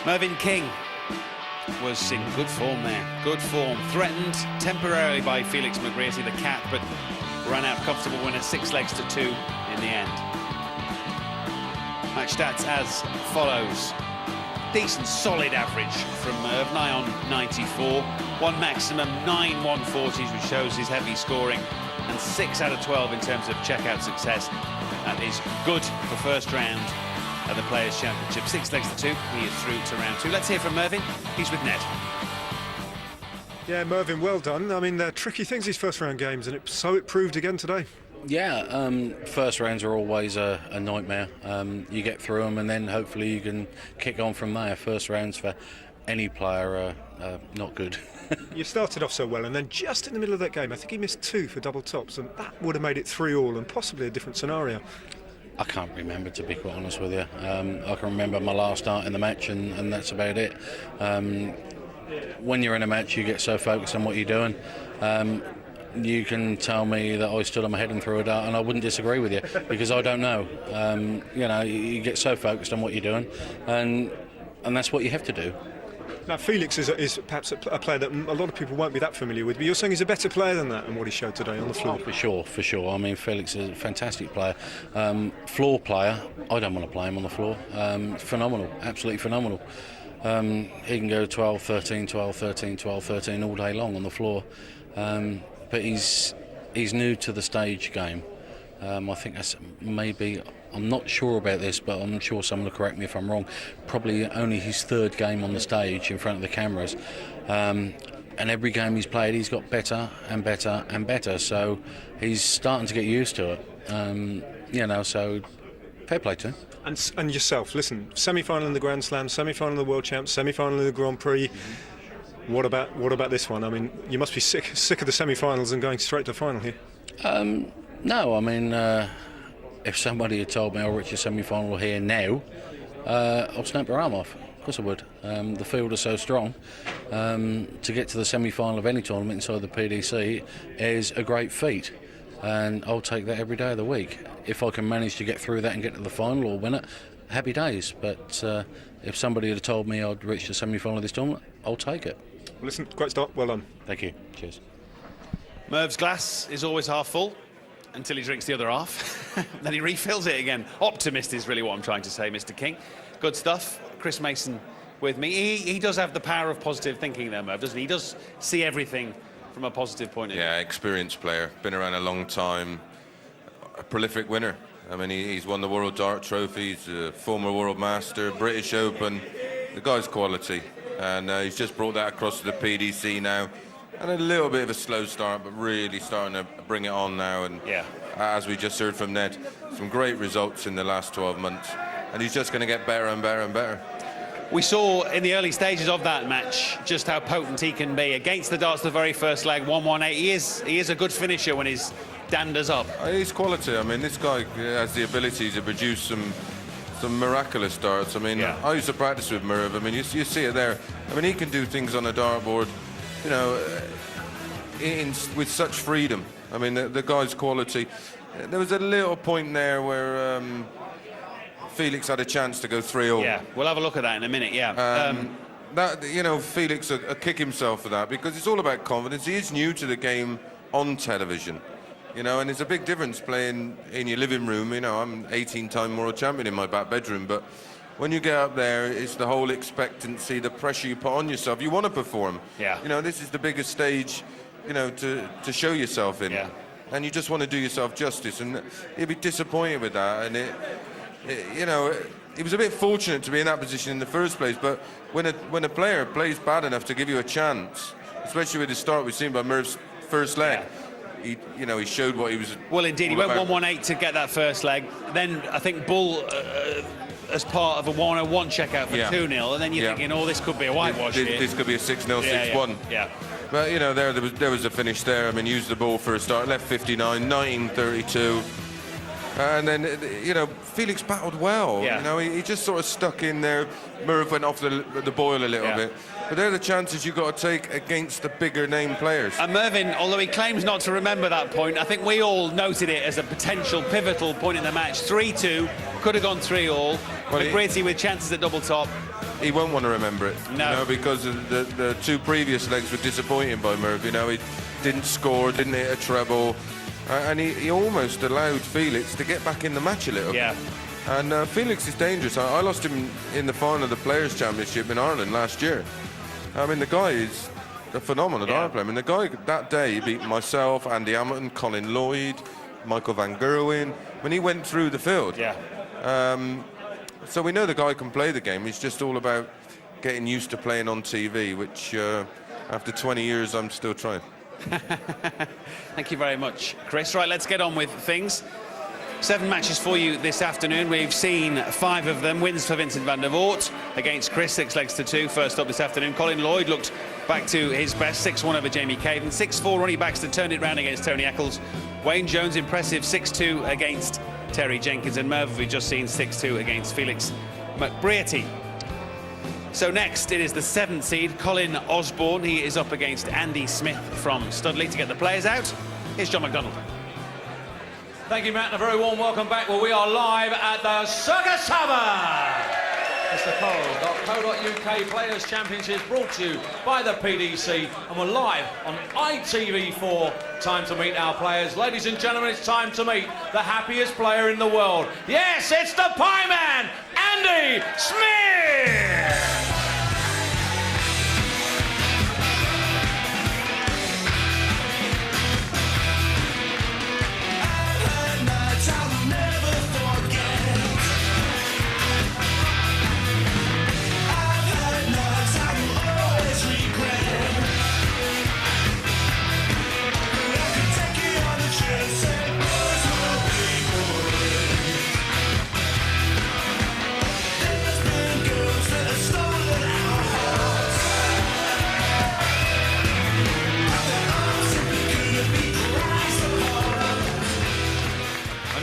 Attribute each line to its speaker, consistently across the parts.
Speaker 1: Mervyn King was in good form there. Good form. Threatened temporarily by Felix McGrearty, the cat, but ran out comfortable winner, 6 legs to 2 in the end. Match stats as follows. Decent, solid average from Merv, nigh on 94. One maximum, 9 140s, which shows his heavy scoring, and 6 out of 12 in terms of checkout success. That is good for first round at the Players' Championship. 6 legs to 2, he is through to round 2. Let's hear from Mervyn. He's with Ned.
Speaker 2: Yeah, Mervyn, well done. I mean, they're tricky things, these first round games, and it proved again today.
Speaker 3: Yeah, first rounds are always a nightmare. You get through them and then hopefully you can kick on from there. First rounds for any player are not good.
Speaker 2: You started off so well, and then just in the middle of that game, I think he missed 2 for double tops, and that would have made it 3-all and possibly a different scenario.
Speaker 3: I can't remember, to be quite honest with you. I can remember my last start in the match, and that's about it. When you're in a match, you get so focused on what you're doing. You can tell me that I stood on my head and threw a dart, and I wouldn't disagree with you, because I don't know. You get so focused on what you're doing, and that's what you have to do.
Speaker 2: Now, Felix is perhaps a player that a lot of people won't be that familiar with, but you're saying he's a better player than that and what he showed today on the floor.
Speaker 3: Oh, for sure. I mean, Felix is a fantastic player. Floor player, I don't want to play him on the floor. Phenomenal, absolutely phenomenal. He can go 12-13, 12-13, 12-13 all day long on the floor. But he's new to the stage game. I think that's maybe, I'm not sure about this, but I'm sure someone will correct me if I'm wrong, probably only his 3rd game on the stage in front of the cameras. And every game he's played, he's got better and better and better. So he's starting to get used to it. So fair play to him.
Speaker 2: And yourself, listen, semi-final in the Grand Slam, semi-final in the World Champs, semi-final in the Grand Prix. What about this one? I mean, you must be sick of the semi-finals and going straight to final here.
Speaker 3: No, I mean, if somebody had told me I'll reach a semi-final here now, I'll snap their arm off. Of course I would. The field is so strong. To get to the semi-final of any tournament inside the PDC is a great feat, and I'll take that every day of the week. If I can manage to get through that and get to the final or win it, happy days. But if somebody had told me I'd reach the semi-final of this tournament, I'll take it.
Speaker 2: Well, listen, great start, well done.
Speaker 3: Thank you. Cheers.
Speaker 1: Merv's glass is always half full until he drinks the other half. Then he refills it again. Optimist is really what I'm trying to say, Mr. King. Good stuff. Chris Mason with me. He does have the power of positive thinking there, Merv, doesn't he? He does see everything from a positive point of view.
Speaker 4: Yeah, experienced player. Been around a long time. A prolific winner. I mean, he's won the World Dart Trophy. He's a former World Master, British Open. The guy's quality. And he's just brought that across to the PDC now. And a little bit of a slow start, but really starting to bring it on now. And as we just heard from Ned, some great results in the last 12 months. And he's just going to get better and better and better.
Speaker 1: We saw in the early stages of that match just how potent he can be. Against the darts, the very first leg, 1-1-8. He is a good finisher when his dander's up.
Speaker 4: He's quality. I mean, this guy has the ability to produce some miraculous darts. I mean, I used to practice with Merv. I mean, you see it there. I mean, he can do things on a dartboard, with such freedom. I mean, the guy's quality. There was a little point there where Felix had a chance to go 3-all.
Speaker 1: Yeah, we'll have a look at that in a minute,
Speaker 4: Felix will kick himself for that, because it's all about confidence. He is new to the game on television, and it's a big difference playing in your living room. I'm 18-time world champion in my back bedroom, but when you get up there, it's the whole expectancy, the pressure you put on yourself. You want to perform.
Speaker 1: Yeah.
Speaker 4: This is the biggest stage, to show yourself in. Yeah. And you just want to do yourself justice, and he'd be disappointed with that. And he was a bit fortunate to be in that position in the first place, but when a player plays bad enough to give you a chance, especially with the start we've seen by Merv's first leg, he showed what he was.
Speaker 1: Well, indeed, he went 1-1-8 to get that first leg. Then I think Bull, as part of a 101 checkout for 2-0, and then you're thinking, this could be a whitewash here.
Speaker 4: This could be a 6-0, 6-1.
Speaker 1: Yeah.
Speaker 4: But there was a finish there. I mean, used the ball for a start, left 59, 1932. And then, you know, Felix battled well.
Speaker 1: Yeah.
Speaker 4: You know, he just sort of stuck in there. Merv went off the boil a little bit. But they're the chances you've got to take against the bigger name players.
Speaker 1: And Mervyn, although he claims not to remember that point, I think we all noted it as a potential pivotal point in the match. 3-2, could have gone 3-all.
Speaker 4: Well,
Speaker 1: McBrearty with chances at double top.
Speaker 4: He won't want to remember it.
Speaker 1: No.
Speaker 4: You know, because the two previous legs were disappointing by Merv. You know, he didn't score, didn't hit a treble. And he almost allowed Felix to get back in the match a little bit. And Felix is dangerous. I lost him in the final of the Players' Championship in Ireland last year. I mean, the guy is a phenomenal dart player. I mean, the guy that day he beat myself, Andy Hamilton, Colin Lloyd, Michael Van Gerwen, when he went through the field. So we know the guy can play the game. It's just all about getting used to playing on TV, which after 20 years, I'm still trying.
Speaker 1: Thank you very much, Chris. Right, let's get on with things. 7 matches for you this afternoon. We've seen 5 of them. Wins for Vincent van der Voort against Chris, 6 legs to 2. First up this afternoon, Colin Lloyd looked back to his best, 6-1 over Jamie Caden. 6-4 Ronnie Baxter turned it round against Tony Eccles. Wayne Jones impressive, 6-2 against Terry Jenkins. And Merv, we've just seen 6-2 against Felix McBrearty. So next, it is the 7th seed, Colin Osborne. He is up against Andy Smith from Studley. To get the players out, here's John McDonald.
Speaker 5: Thank you, Matt, and a very warm welcome back. Well, we are live at the Circus Tavern. It's the co.uk Players' Championships brought to you by the PDC, and we're live on ITV4. Time to meet our players. Ladies and gentlemen, it's time to meet the happiest player in the world. Yes, it's the Pie Man, Andy Smith!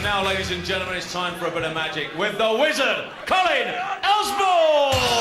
Speaker 5: Now, ladies and gentlemen, it's time for a bit of magic with the wizard, Colin Osborne!